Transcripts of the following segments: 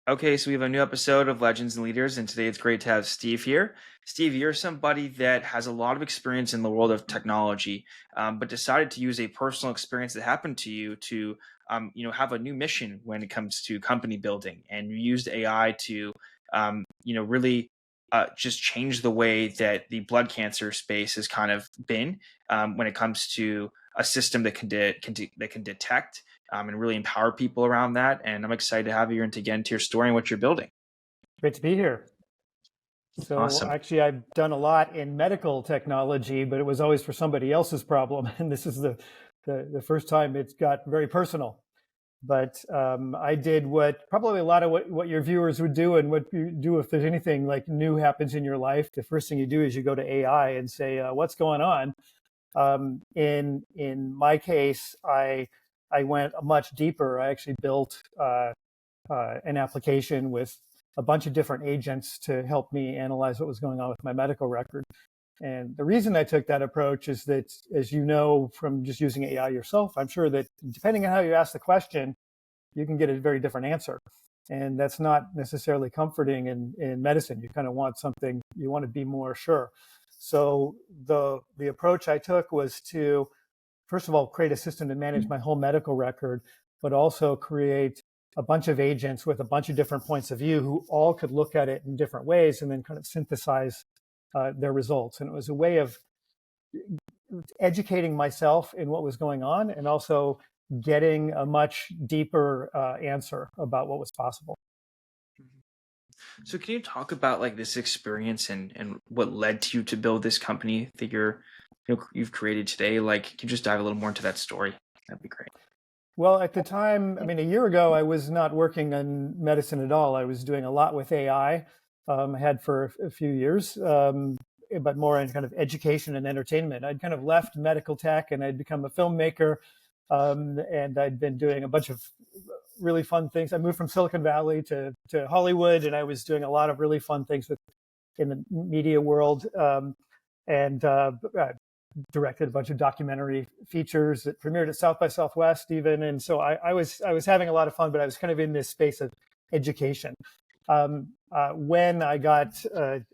Okay, so we have a new episode of Legends and Leaders, and today it's great to have Steve here. Steve, you're somebody that has a lot of experience in the world of technology, but decided to use a personal experience that happened to you to, have a new mission when it comes to company building, and you used AI to, really just change the way that the blood cancer space has kind of been when it comes to a system that that can detect and really empower people around that. And I'm excited to have you and to get into your story and what you're building. Great to be here. So Awesome. actually, I've done a lot in medical technology, but it was always for somebody else's problem. And this is the first time it's got very personal. But I did what probably a lot of what your viewers would do and what you do if there's anything like new happens in your life. The first thing you do is you go to AI and say, what's going on? In my case, I went much deeper. I actually built an application with a bunch of different agents to help me analyze what was going on with my medical record. And the reason I took that approach is that, as you know from just using AI yourself, I'm sure that depending on how you ask the question, you can get a very different answer. And that's not necessarily comforting in medicine. You kind of want something, you want to be more sure. So the approach I took was to, first of all, create a system to manage my whole medical record, but also create a bunch of agents with a bunch of different points of view who all could look at it in different ways and then kind of synthesize their results. And it was a way of educating myself in what was going on and also getting a much deeper answer about what was possible. So can you talk about like this experience and what led to you to build this company that you've created today? Like, can you just dive a little more into that story? That'd be great. Well, at the time, I mean, a year ago, I was not working on medicine at all. I was doing a lot with AI. I had for a few years, but more in kind of education and entertainment. I'd kind of left medical tech and I'd become a filmmaker, and I'd been doing a bunch of really fun things. I moved from Silicon Valley to Hollywood, and I was doing a lot of really fun things in the media world. And directed a bunch of documentary features that premiered at South by Southwest even. And so I was having a lot of fun, but I was kind of in this space of education. When I got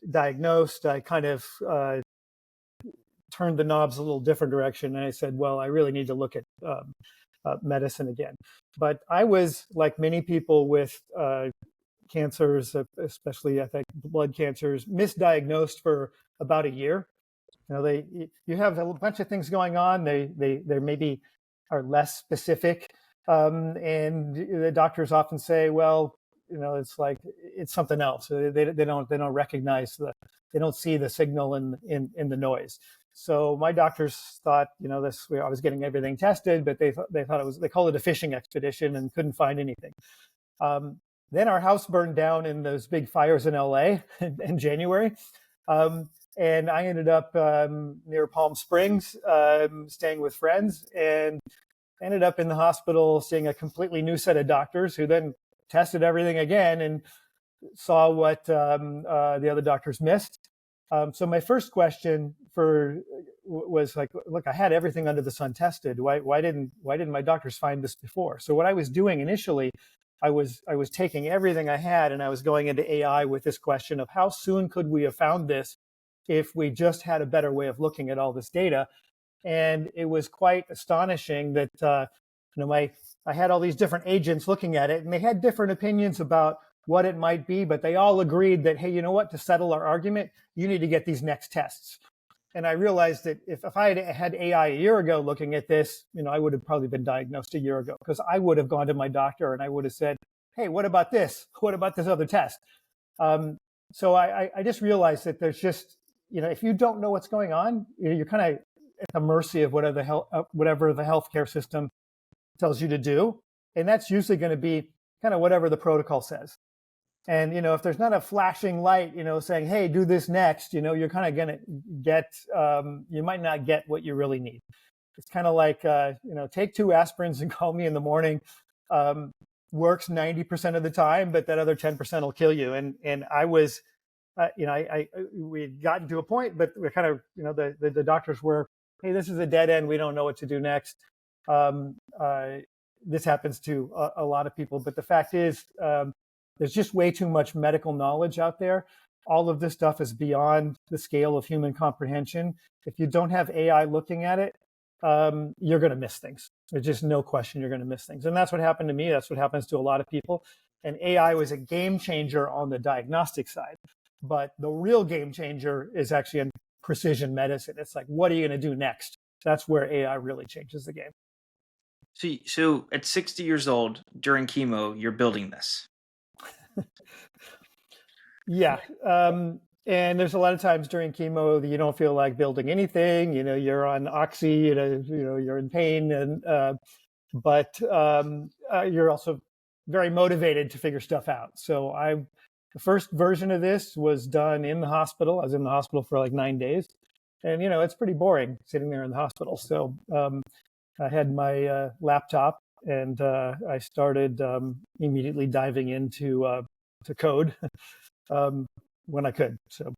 diagnosed, I kind of turned the knobs a little different direction. And I said, well, I really need to look at medicine again. But I was, like many people with cancers, especially I think blood cancers, misdiagnosed for about a year. You know, you have a bunch of things going on. They maybe are less specific, and the doctors often say, "Well, you know, it's something else." They don't recognize they don't see the signal in the noise. So my doctors thought, you know, I was getting everything tested, but they thought they called it a fishing expedition and couldn't find anything. Then our house burned down in those big fires in LA in January. And I ended up near Palm Springs, staying with friends, and ended up in the hospital seeing a completely new set of doctors who then tested everything again and saw what the other doctors missed. So my first question was like, look, I had everything under the sun tested. Why didn't my doctors find this before? So what I was doing initially, I was taking everything I had and I was going into AI with this question of how soon could we have found this if we just had a better way of looking at all this data. And it was quite astonishing that I had all these different agents looking at it, and they had different opinions about what it might be, but they all agreed that, hey, you know what, to settle our argument, you need to get these next tests. And I realized that if I had AI a year ago looking at this, you know, I would have probably been diagnosed a year ago, because I would have gone to my doctor and I would have said, hey, what about this? What about this other test? So I just realized that there's just, you know, if you don't know what's going on, you're kind of at the mercy of whatever the healthcare system tells you to do. And that's usually going to be kind of whatever the protocol says. And, you know, if there's not a flashing light, you know, saying, hey, do this next, you know, you're kind of going to get, you might not get what you really need. It's kind of like, you know, take 2 aspirins and call me in the morning. Works 90% of the time, but that other 10% will kill you. And I was, you know, we had gotten to a point, but we're kind of, you know, the doctors were, hey, this is a dead end. We don't know what to do next. This happens to a lot of people. But the fact is, There's just way too much medical knowledge out there. All of this stuff is beyond the scale of human comprehension. If you don't have AI looking at it, you're going to miss things. There's just no question you're going to miss things. And that's what happened to me. That's what happens to a lot of people. And AI was a game changer on the diagnostic side. But the real game changer is actually in precision medicine. It's like, what are you going to do next? That's where AI really changes the game. So at 60 years old during chemo, you're building this. Yeah. And there's a lot of times during chemo that you don't feel like building anything. You're on oxy, you're in pain, but you're also very motivated to figure stuff out. So the first version of this was done in the hospital. I was in the hospital for like 9 days, and it's pretty boring sitting there in the hospital. So I had my laptop, and I started immediately diving into to code when I could. So,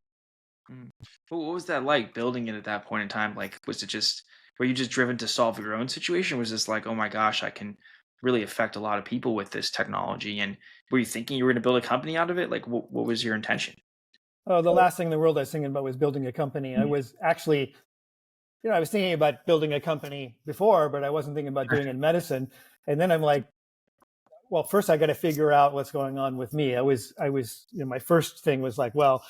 What was that like building it at that point in time? Like, were you just driven to solve your own situation? Was this like, oh my gosh, I can really affect a lot of people with this technology? And were you thinking you were going to build a company out of it? Like, what was your intention? the last thing in the world I was thinking about was building a company. I was actually, I was thinking about building a company before, but I wasn't thinking about doing it in medicine. And then I'm like, well, first I got to figure out what's going on with me. My first thing was like, well,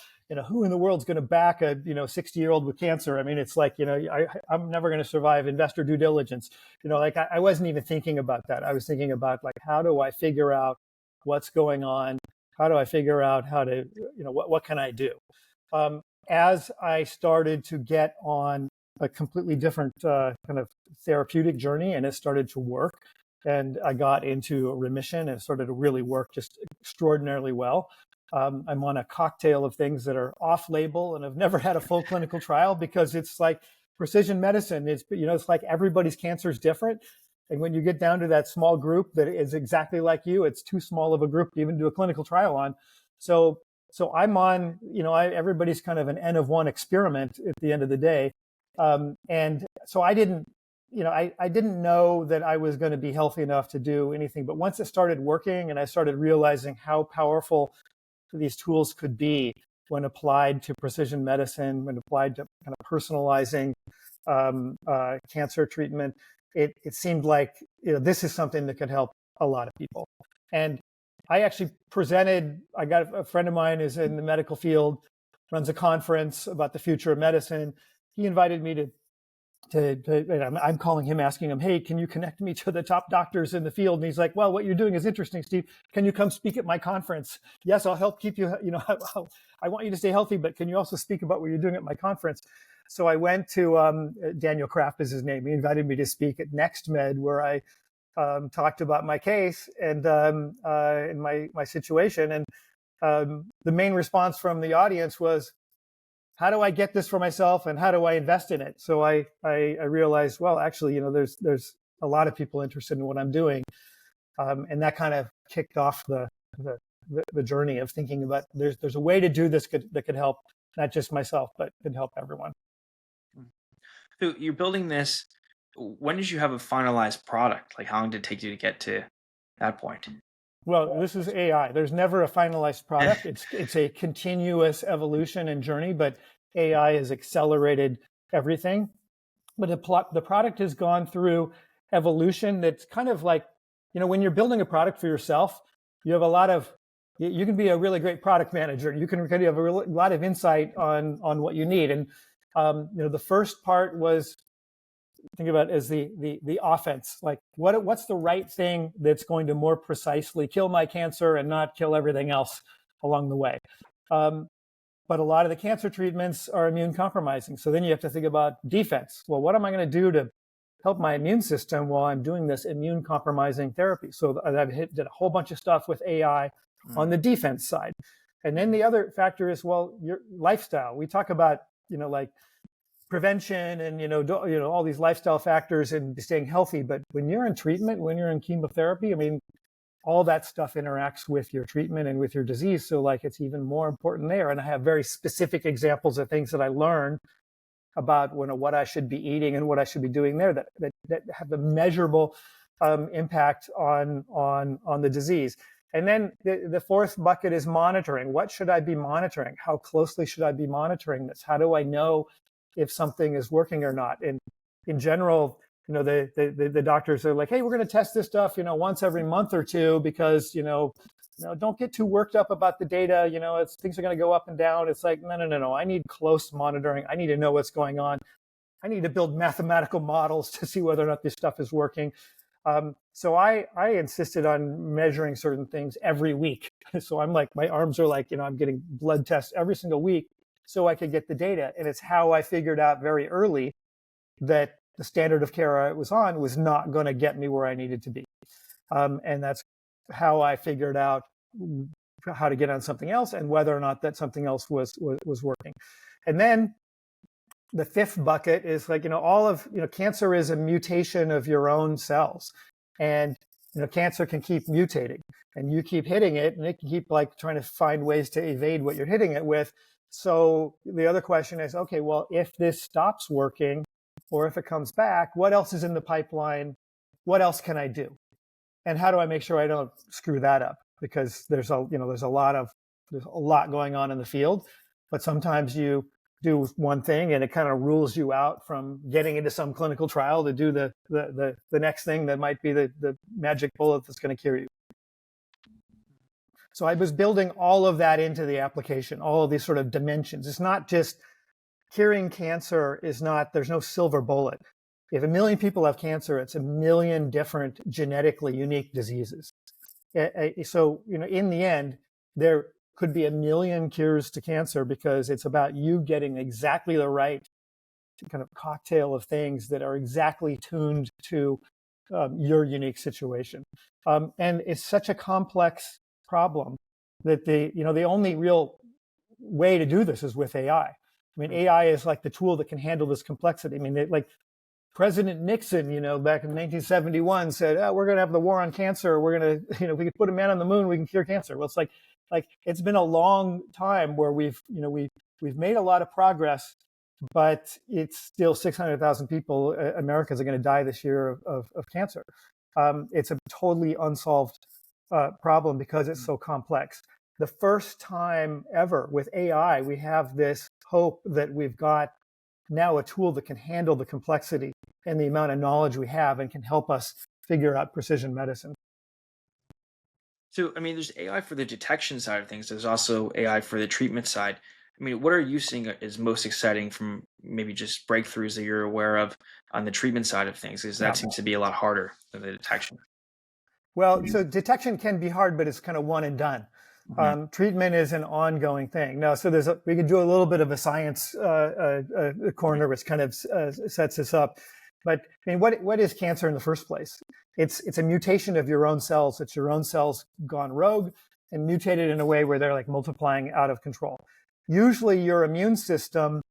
who in the world's going to back a 60-year-old with cancer? I mean, it's like, I'm never going to survive investor due diligence. Like I wasn't even thinking about that. I was thinking about like, how do I figure out what's going on? How do I figure out how to, what can I do? As I started to get on a completely different kind of therapeutic journey, and it started to work, and I got into remission and started to really work just extraordinarily well. I'm on a cocktail of things that are off-label, and I've never had a full clinical trial because it's like precision medicine. It's like everybody's cancer is different. And when you get down to that small group that is exactly like you, it's too small of a group to even do a clinical trial on. So I'm on, everybody's kind of an N of one experiment at the end of the day. And so I didn't know that I was going to be healthy enough to do anything. But once it started working and I started realizing how powerful these tools could be when applied to precision medicine, when applied to kind of personalizing cancer treatment, it seemed like this is something that could help a lot of people. And I actually I got a friend of mine who's in the medical field, runs a conference about the future of medicine. He invited me I'm calling him, asking him, hey, can you connect me to the top doctors in the field? And he's like, well, what you're doing is interesting, Steve. Can you come speak at my conference? Yes, I'll help keep you, I want you to stay healthy, but can you also speak about what you're doing at my conference? So I went to, Daniel Kraft is his name. He invited me to speak at NextMed, where I talked about my case and my situation. And the main response from the audience was, how do I get this for myself, and how do I invest in it? So I realized, well, actually, there's a lot of people interested in what I'm doing, and that kind of kicked off the journey of thinking about there's a way to do this that could help not just myself, but could help everyone. So you're building this. When did you have a finalized product? Like, how long did it take you to get to that point? Well, this is AI. There's never a finalized product. It's a continuous evolution and journey, but AI has accelerated everything. But the product has gone through evolution that's kind of like, when you're building a product for yourself, you have you can be a really great product manager. You can have a lot of insight on what you need. And, the first part was, think about it as the offense. Like what's the right thing that's going to more precisely kill my cancer and not kill everything else along the way. But a lot of the cancer treatments are immune compromising. So then you have to think about defense. Well, what am I going to do to help my immune system while I'm doing this immune compromising therapy? So I did a whole bunch of stuff with AI on the defense side. And then the other factor is, well, your lifestyle. We talk about, like prevention and all these lifestyle factors and staying healthy, but when you're in treatment, when you're in chemotherapy, I mean, all that stuff interacts with your treatment and with your disease, so like it's even more important there. And I have very specific examples of things that I learned about what I should be eating and what I should be doing there that have a measurable impact on the disease. And then the fourth bucket is monitoring. What should I be monitoring? How closely should I be monitoring this? How do I know if something is working or not? And in general, the doctors are like, hey, we're going to test this stuff, once every month or two, because, don't get too worked up about the data. Things are going to go up and down. It's like, no. I need close monitoring. I need to know what's going on. I need to build mathematical models to see whether or not this stuff is working. So I insisted on measuring certain things every week. So I'm like, my arms are like, I'm getting blood tests every single week so I could get the data. And it's how I figured out very early that the standard of care I was on was not going to get me where I needed to be. And that's how I figured out how to get on something else and whether or not that something else was working. And then the fifth bucket is like, cancer is a mutation of your own cells. And, cancer can keep mutating and you keep hitting it and it can keep like trying to find ways to evade what you're hitting it with. So the other question is, okay, well, if this stops working or if it comes back, what else is in the pipeline? What else can I do? And how do I make sure I don't screw that up? Because there's a lot going on in the field, but sometimes you do one thing and it kind of rules you out from getting into some clinical trial to do the next thing that might be the magic bullet that's going to cure you. So I was building all of that into the application, all of these sort of dimensions. It's not just curing cancer there's no silver bullet. If 1 million people have cancer, it's 1 million different genetically unique diseases. So, in the end, there could be 1 million cures to cancer because it's about you getting exactly the right kind of cocktail of things that are exactly tuned to your unique situation. And it's such a complex problem that the only real way to do this is with AI. I mean, AI is like the tool that can handle this complexity. I mean, like President Nixon, back in 1971 said, we're going to have the war on cancer. We're going to, if we could put a man on the moon, we can cure cancer. Well, it's like it's been a long time where we've made a lot of progress, but it's still 600,000 people, Americans are going to die this year of cancer. It's a totally unsolved problem because it's so complex. The first time ever with AI, we have this hope that we've got now a tool that can handle the complexity and the amount of knowledge we have and can help us figure out precision medicine. So, I mean, there's AI for the detection side of things. There's also AI for the treatment side. I mean, what are you seeing is most exciting from maybe just breakthroughs that you're aware of on the treatment side of things? Because that seems to be a lot harder than the detection. Well, so detection can be hard, but it's kind of one and done. Mm-hmm. Treatment is an ongoing thing. Now, so we could do a little bit of a science corner, which kind of sets this up. But I mean, what is cancer in the first place? It's a mutation of your own cells. It's your own cells gone rogue and mutated in a way where they're like multiplying out of control. Usually, your immune system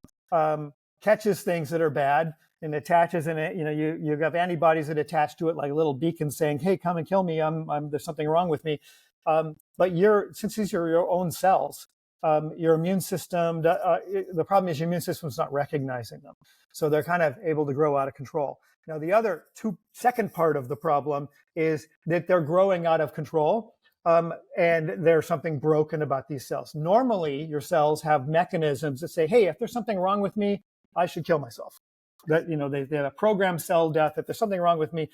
catches things that are bad and attaches in it. You have antibodies that attach to it like little beacons saying, "Hey, come and kill me. There's something wrong with me." But since these are your own cells, your immune system, the problem is your immune system is not recognizing them. So they're kind of able to grow out of control. Now, the other second part of the problem is that they're growing out of control and there's something broken about these cells. Normally, your cells have mechanisms that say, hey, if there's something wrong with me, I should kill myself. That, they have a programmed cell death. If there's something wrong with me,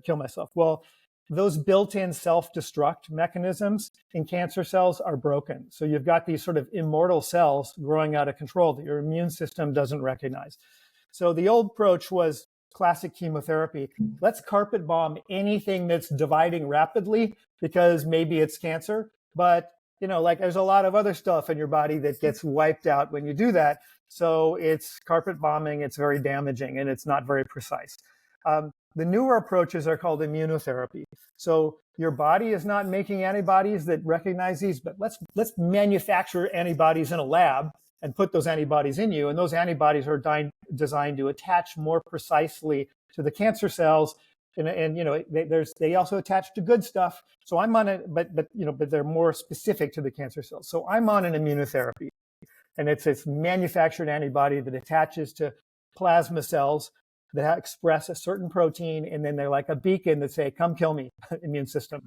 kill myself. Well, those built-in self-destruct mechanisms in cancer cells are broken. So you've got these sort of immortal cells growing out of control that your immune system doesn't recognize. So the old approach was classic chemotherapy. Let's carpet bomb anything that's dividing rapidly because maybe it's cancer. But, there's a lot of other stuff in your body that gets wiped out when you do that. So it's carpet bombing, it's very damaging, and it's not very precise. The newer approaches are called immunotherapy. So your body is not making antibodies that recognize these, but let's manufacture antibodies in a lab and put those antibodies in you. And those antibodies are designed to attach more precisely to the cancer cells. And they also attach to good stuff. So I'm on it, but they're more specific to the cancer cells. So I'm on an immunotherapy, and it's manufactured antibody that attaches to plasma cells that express a certain protein, and then they're like a beacon that say, come kill me, immune system.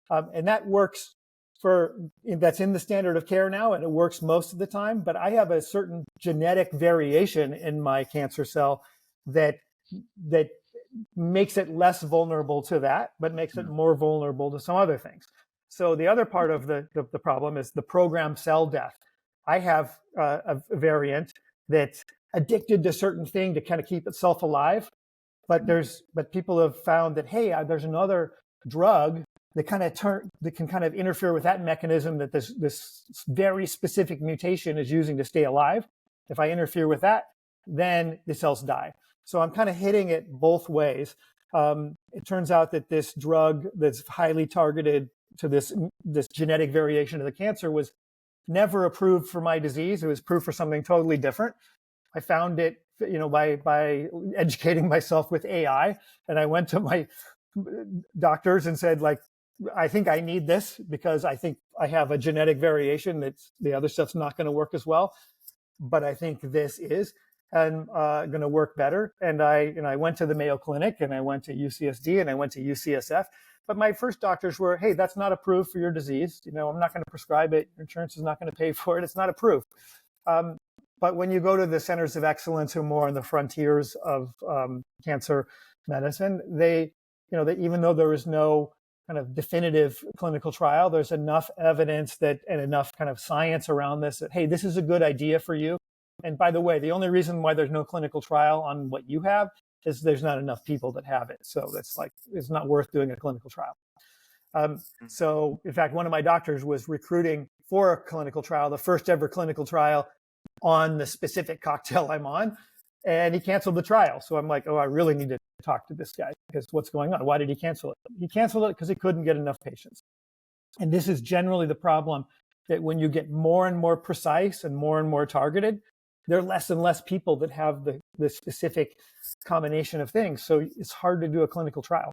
And that works that's in the standard of care now, and it works most of the time. But I have a certain genetic variation in my cancer cell that makes it less vulnerable to that, but makes it more vulnerable to some other things. So the other part of the problem is the programmed cell death. I have a variant that's addicted to a certain thing to kind of keep itself alive, but people have found that, hey, there's another drug that can kind of interfere with that mechanism that this very specific mutation is using to stay alive. If I interfere with that, then the cells die. So I'm kind of hitting it both ways. It turns out that this drug that's highly targeted to this genetic variation of the cancer was never approved for my disease. It was approved for something totally different. I found it, by educating myself with AI, and I went to my doctors and said, like, I think I need this because I think I have a genetic variation that's the other stuff's not going to work as well, but I think this is and going to work better. And I went to the Mayo Clinic, and I went to UCSD, and I went to UCSF. But my first doctors were, hey, that's not approved for your disease. I'm not going to prescribe it. Your insurance is not going to pay for it. It's not approved. But when you go to the centers of excellence who are more on the frontiers of cancer medicine, they even though there is no kind of definitive clinical trial, there's enough evidence and enough kind of science around this that, hey, this is a good idea for you. And by the way, the only reason why there's no clinical trial on what you have is there's not enough people that have it. So it's not worth doing a clinical trial. So in fact, one of my doctors was recruiting for a clinical trial, the first ever clinical trial on the specific cocktail I'm on, and he canceled the trial. So I'm like, oh, I really need to talk to this guy because what's going on? Why did he cancel it? He canceled it because he couldn't get enough patients. And this is generally the problem, that when you get more and more precise and more targeted, there are less and less people that have the specific combination of things. So it's hard to do a clinical trial.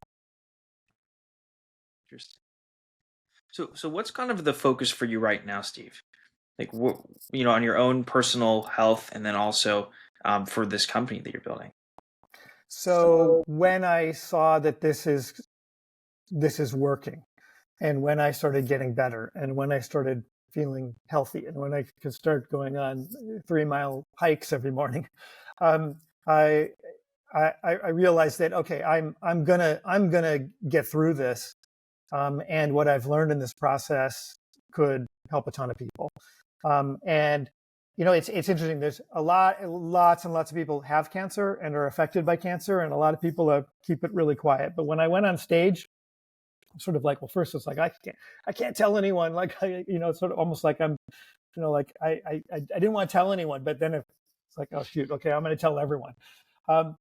Interesting. So what's kind of the focus for you right now, Steve? Like, on your own personal health, and then also for this company that you're building. So when I saw that this is working, and when I started getting better, and when I started feeling healthy, and when I could start going on 3-mile hikes every morning, I realized that, okay, I'm gonna get through this, and what I've learned in this process could help a ton of people. And it's interesting. There's lots and lots of people have cancer and are affected by cancer, and a lot of people keep it really quiet. But when I went on stage, I'm sort of like, well, first it's like I can't tell anyone. Like it's sort of almost like I'm, like I didn't want to tell anyone. But then it's like, oh shoot, okay, I'm going to tell everyone.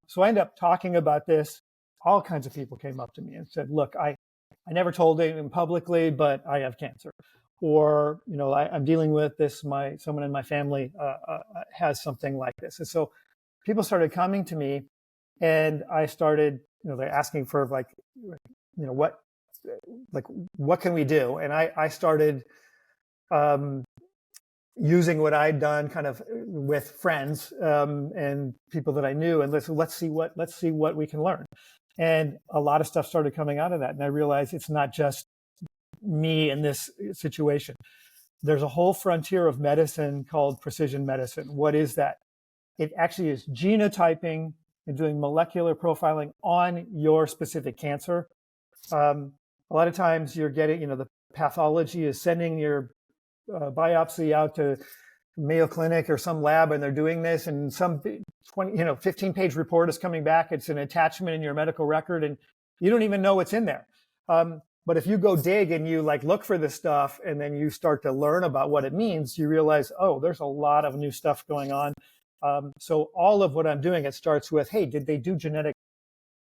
So I ended up talking about this. All kinds of people came up to me and said, look, I never told anyone publicly, but I have cancer. Or, I'm dealing with this, someone in my family has something like this. And so people started coming to me, and I started, they're asking for what can we do? And I started using what I'd done kind of with friends and people that I knew, and let's see what we can learn. And a lot of stuff started coming out of that. And I realized it's not just me in this situation. There's a whole frontier of medicine called precision medicine. What is that? It actually is genotyping and doing molecular profiling on your specific cancer. A lot of times you're getting, the pathology is sending your biopsy out to Mayo Clinic or some lab, and they're doing this, and some 15-page report is coming back. It's an attachment in your medical record, and you don't even know what's in there. But if you go dig and you look for this stuff, and then you start to learn about what it means, you realize, oh, there's a lot of new stuff going on. So all of what I'm doing, it starts with, hey, did they do genetic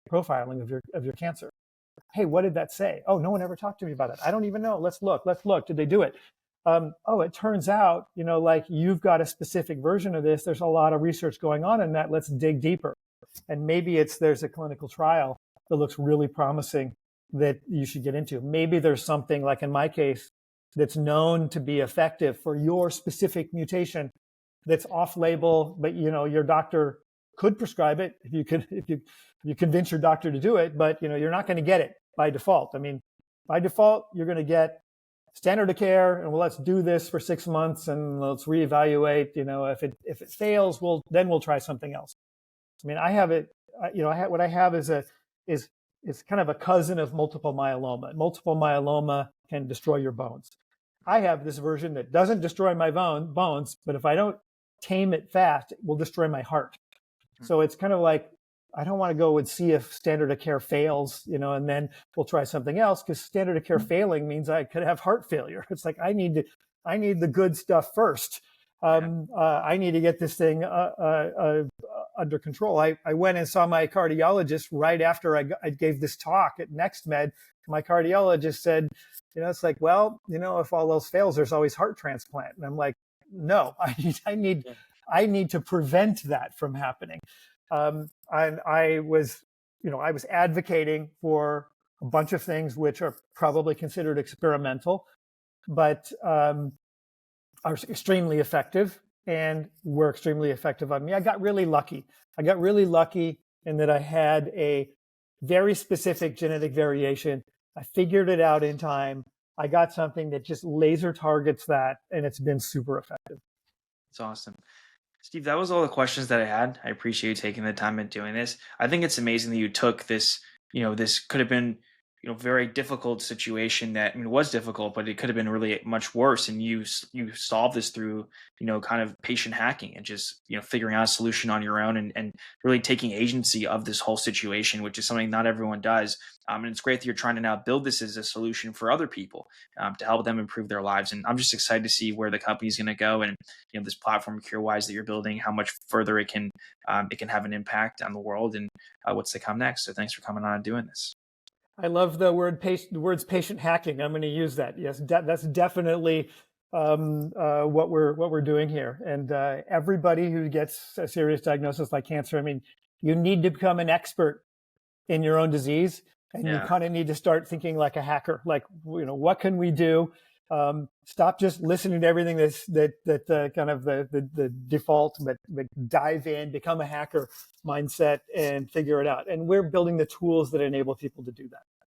profiling of your cancer? Hey, what did that say? Oh, no one ever talked to me about it. I don't even know. Let's look. Did they do it? Oh, it turns out, you've got a specific version of this. There's a lot of research going on in that. Let's dig deeper. And maybe there's a clinical trial that looks really promising that you should get into. Maybe there's something, like in my case, that's known to be effective for your specific mutation that's off-label, but your doctor could prescribe it if you convince your doctor to do it, but you're not going to get it by default. I mean, by default, you're going to get standard of care, and well, let's do this for 6 months and let's reevaluate. If it fails, then we'll try something else. I mean, I have it. What I have is kind of a cousin of multiple myeloma. Multiple myeloma can destroy your bones. I have this version that doesn't destroy my bones, but if I don't tame it fast, it will destroy my heart. So it's kind of like, I don't want to go and see if standard of care fails, and then we'll try something else, because standard of care failing means I could have heart failure. It's like, I need the good stuff first. I need to get this thing under control. I went and saw my cardiologist right after I gave this talk at NextMed. My cardiologist said, it's like, well, if all else fails, there's always heart transplant. And I'm like, no, I need to prevent that from happening. And I was advocating for a bunch of things which are probably considered experimental, but are extremely effective and were extremely effective on me. I got really lucky. In that I had a very specific genetic variation. I figured it out in time. I got something that just laser targets that, and it's been super effective. It's awesome. Steve, that was all the questions that I had. I appreciate you taking the time and doing this. I think it's amazing that you took this, this could have been, very difficult situation that, was difficult, but it could have been really much worse. And you solved this through, kind of patient hacking and just, figuring out a solution on your own and really taking agency of this whole situation, which is something not everyone does. And it's great that you're trying to now build this as a solution for other people to help them improve their lives. And I'm just excited to see where the company is going to go, and this platform CureWise that you're building, how much further it can have an impact on the world, and what's to come next. So thanks for coming on and doing this. I love the words patient hacking. I'm going to use that. Yes, that's definitely what we're doing here. And everybody who gets a serious diagnosis like cancer, I mean, you need to become an expert in your own disease, and you kind of need to start thinking like a hacker. Like, what can we do? Stop just listening to everything that kind of the default, but dive in, become a hacker mindset, and figure it out. And we're building the tools that enable people to do that.